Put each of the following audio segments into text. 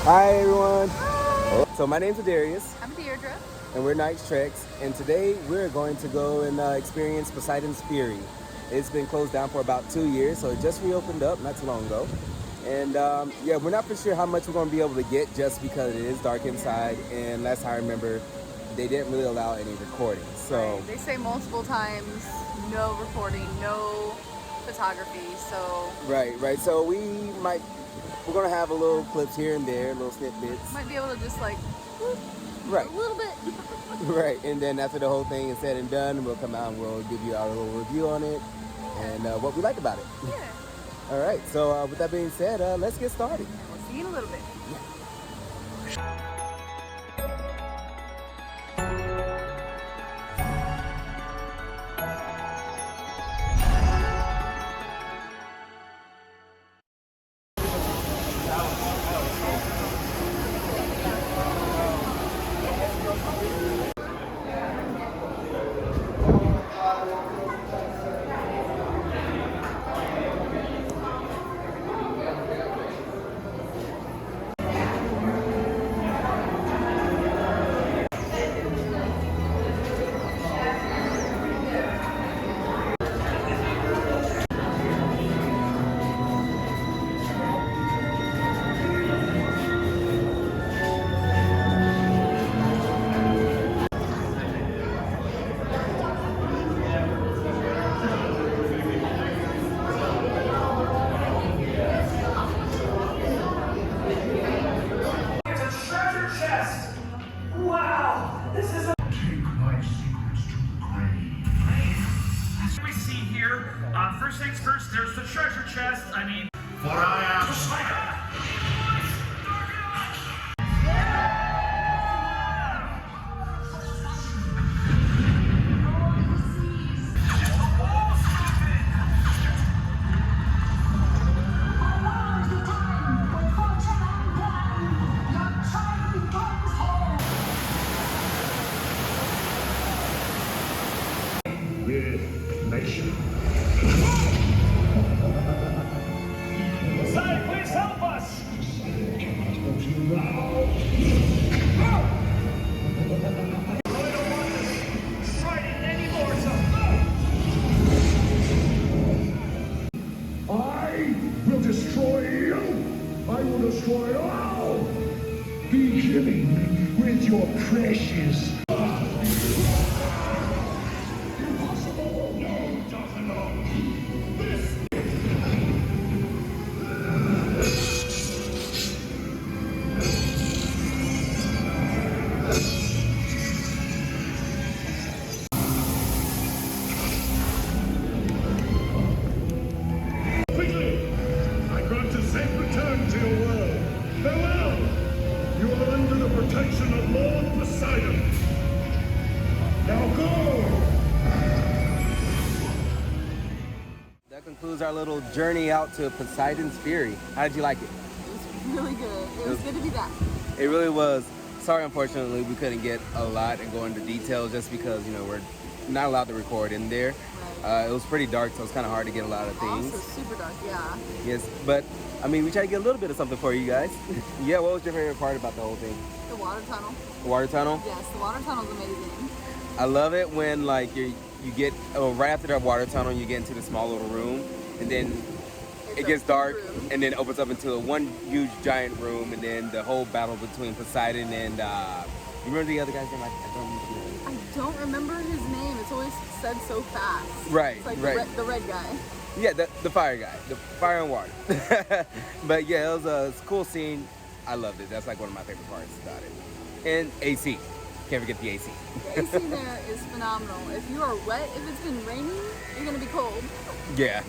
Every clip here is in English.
Hi everyone. Hi. So my name's Adarius. I'm Deirdre. And we're Night Treks. And today we're going to go and experience Poseidon's Fury. It's been closed down for about 2 years, so it just reopened up not too long ago. And yeah, we're not for sure how much we're going to be able to get just because it is dark inside. And last I remember, they didn't really allow any recording. So right. They say multiple times, no recording, no photography. So right. So we're gonna have a little clips here and there, little snippets. Might be able to just like, whoop, right, a little bit. right. And then after the whole thing is said and done, we'll come out and we'll give you our little review on it and what we like about it. Yeah. All right. So with that being said, let's get started. We'll see you in a little bit. Yeah. First things first, there's the treasure chest. For I am Poseidon. Nation. Poseidon, please help us! I will destroy you! I will destroy all! Beginning with your precious. Protection of Lord Poseidon. Now go! That concludes our little journey out to Poseidon's Fury. How did you like it? It was really good. It was good to be back. It really was. Sorry, unfortunately, we couldn't get a lot and go into details just because, you know, we're not allowed to record in there. Right. It was pretty dark, so it's kind of hard to get a lot of things. Also super dark, yeah. Yes, but I mean, we try to get a little bit of something for you guys. Yeah, what was your favorite part about the whole thing? The water tunnel. The water tunnel? Yes, the water tunnel is amazing. I love it when like you get right after that water tunnel, you get into the small little room, and then it gets dark, and then it opens up into one huge giant room, and then the whole battle between Poseidon and you remember the other guy's name? I don't remember his name. It's always said so fast. Right, it's like right. The red guy. Yeah, the fire guy, the fire and water. But yeah, it was a cool scene. I loved it. That's like one of my favorite parts about it. And AC. Can't forget the AC. The AC there is phenomenal. If you are wet, if it's been raining, you're gonna be cold. Yeah.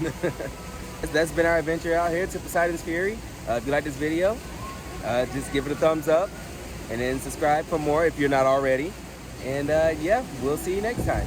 That's been our adventure out here to Poseidon's Fury. If you like this video, just give it a thumbs up and then subscribe for more if you're not already. And yeah, we'll see you next time.